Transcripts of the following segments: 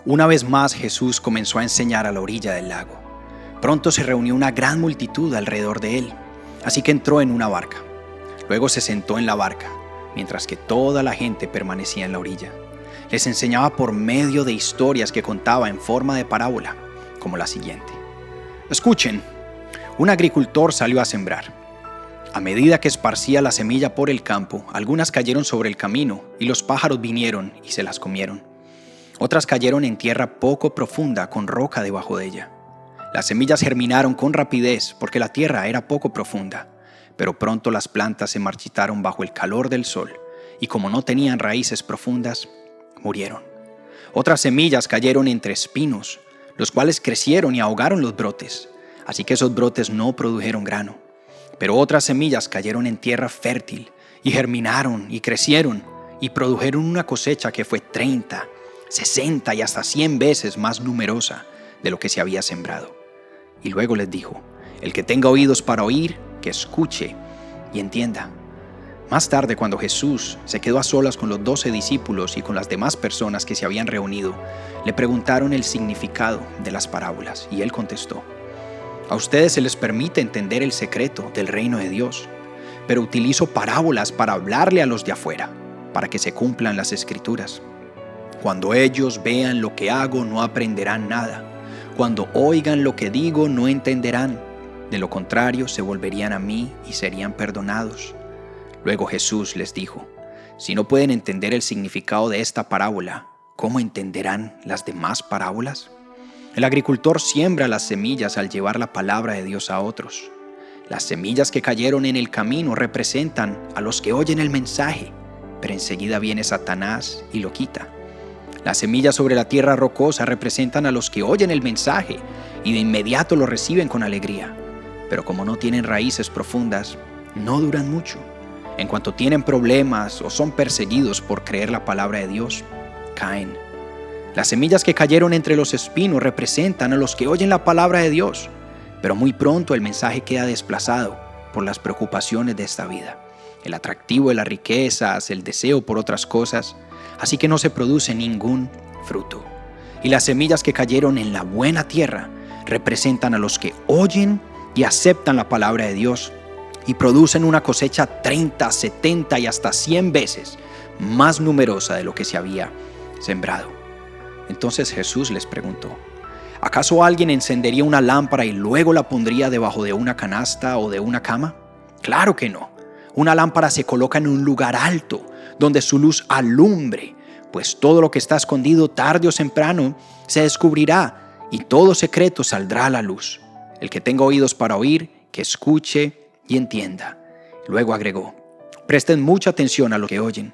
Una vez más Jesús comenzó a enseñar a la orilla del lago. Pronto se reunió una gran multitud alrededor de él, así que entró en una barca. Luego se sentó en la barca, mientras que toda la gente permanecía en la orilla. Les enseñaba por medio de historias que contaba en forma de parábola, como la siguiente. Escuchen, un agricultor salió a sembrar. A medida que esparcía la semilla por el campo, algunas cayeron sobre el camino y los pájaros vinieron y se las comieron. Otras cayeron en tierra poco profunda con roca debajo de ella. Las semillas germinaron con rapidez porque la tierra era poco profunda, pero pronto las plantas se marchitaron bajo el calor del sol y como no tenían raíces profundas, murieron. Otras semillas cayeron entre espinos, los cuales crecieron y ahogaron los brotes, así que esos brotes no produjeron grano. Pero otras semillas cayeron en tierra fértil y germinaron y crecieron y produjeron una cosecha que fue 30, 60 y hasta 100 veces más numerosa de lo que se había sembrado. Y luego les dijo, el que tenga oídos para oír, que escuche y entienda. Más tarde, cuando Jesús se quedó a solas con los 12 discípulos y con las demás personas que se habían reunido, le preguntaron el significado de las parábolas y él contestó, a ustedes se les permite entender el secreto del reino de Dios, pero utilizo parábolas para hablarle a los de afuera, para que se cumplan las escrituras. Cuando ellos vean lo que hago, no aprenderán nada. Cuando oigan lo que digo, no entenderán. De lo contrario, se volverían a mí y serían perdonados. Luego Jesús les dijo, si no pueden entender el significado de esta parábola, ¿cómo entenderán las demás parábolas? El agricultor siembra las semillas al llevar la palabra de Dios a otros. Las semillas que cayeron en el camino representan a los que oyen el mensaje, pero enseguida viene Satanás y lo quita. Las semillas sobre la tierra rocosa representan a los que oyen el mensaje y de inmediato lo reciben con alegría. Pero como no tienen raíces profundas, no duran mucho. En cuanto tienen problemas o son perseguidos por creer la palabra de Dios, caen. Las semillas que cayeron entre los espinos representan a los que oyen la palabra de Dios, pero muy pronto el mensaje queda desplazado por las preocupaciones de esta vida, el atractivo de las riquezas, el deseo por otras cosas, así que no se produce ningún fruto. Y las semillas que cayeron en la buena tierra representan a los que oyen y aceptan la palabra de Dios y producen una cosecha 30, 70 y hasta 100 veces más numerosa de lo que se había sembrado. Entonces Jesús les preguntó, ¿acaso alguien encendería una lámpara y luego la pondría debajo de una canasta o de una cama? Claro que no. Una lámpara se coloca en un lugar alto, donde su luz alumbre, pues todo lo que está escondido tarde o temprano se descubrirá y todo secreto saldrá a la luz. El que tenga oídos para oír, que escuche y entienda. Luego agregó, presten mucha atención a lo que oyen.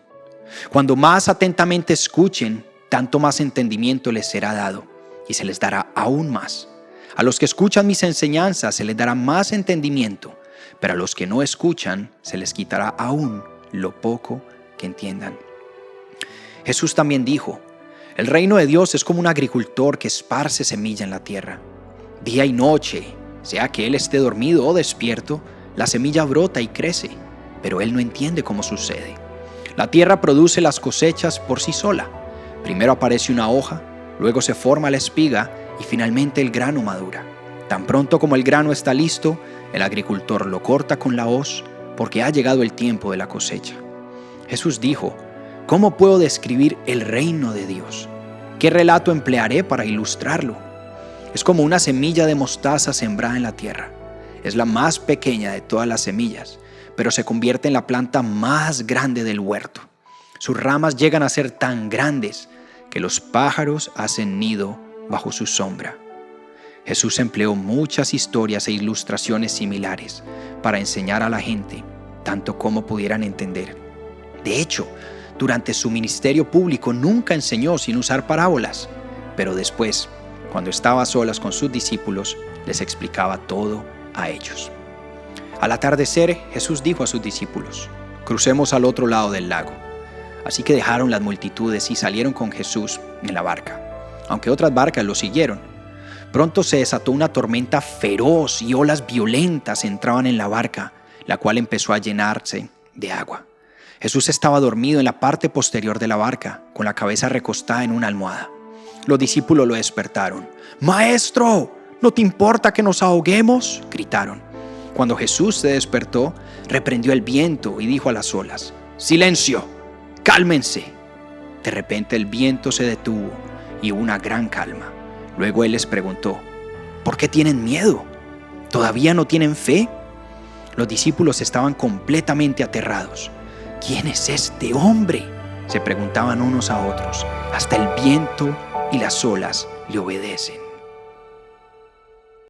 Cuando más atentamente escuchen, tanto más entendimiento les será dado y se les dará aún más. A los que escuchan mis enseñanzas se les dará más entendimiento, pero a los que no escuchan se les quitará aún lo poco que entiendan. Jesús también dijo, el reino de Dios es como un agricultor que esparce semilla en la tierra. Día y noche, sea que él esté dormido o despierto, la semilla brota y crece, pero él no entiende cómo sucede. La tierra produce las cosechas por sí sola. Primero aparece una hoja, luego se forma la espiga y finalmente el grano madura. Tan pronto como el grano está listo, el agricultor lo corta con la hoz porque ha llegado el tiempo de la cosecha. Jesús dijo, ¿cómo puedo describir el reino de Dios? ¿Qué relato emplearé para ilustrarlo? Es como una semilla de mostaza sembrada en la tierra. Es la más pequeña de todas las semillas, pero se convierte en la planta más grande del huerto. Sus ramas llegan a ser tan grandes que los pájaros hacen nido bajo su sombra. Jesús empleó muchas historias e ilustraciones similares para enseñar a la gente tanto como pudieran entender. De hecho, durante su ministerio público nunca enseñó sin usar parábolas, pero después, cuando estaba a solas con sus discípulos, les explicaba todo a ellos. Al atardecer, Jesús dijo a sus discípulos, crucemos al otro lado del lago. Así que dejaron las multitudes y salieron con Jesús en la barca, aunque otras barcas lo siguieron. Pronto se desató una tormenta feroz y olas violentas entraban en la barca, la cual empezó a llenarse de agua. Jesús estaba dormido en la parte posterior de la barca, con la cabeza recostada en una almohada. Los discípulos lo despertaron. «Maestro, ¿no te importa que nos ahoguemos?», gritaron. Cuando Jesús se despertó, reprendió el viento y dijo a las olas: «Silencio, cálmense». De repente el viento se detuvo y hubo una gran calma. Luego Él les preguntó: «¿Por qué tienen miedo? ¿Todavía no tienen fe?». Los discípulos estaban completamente aterrados. «¿Quién es este hombre?», se preguntaban unos a otros. «Hasta el viento y las olas le obedecen».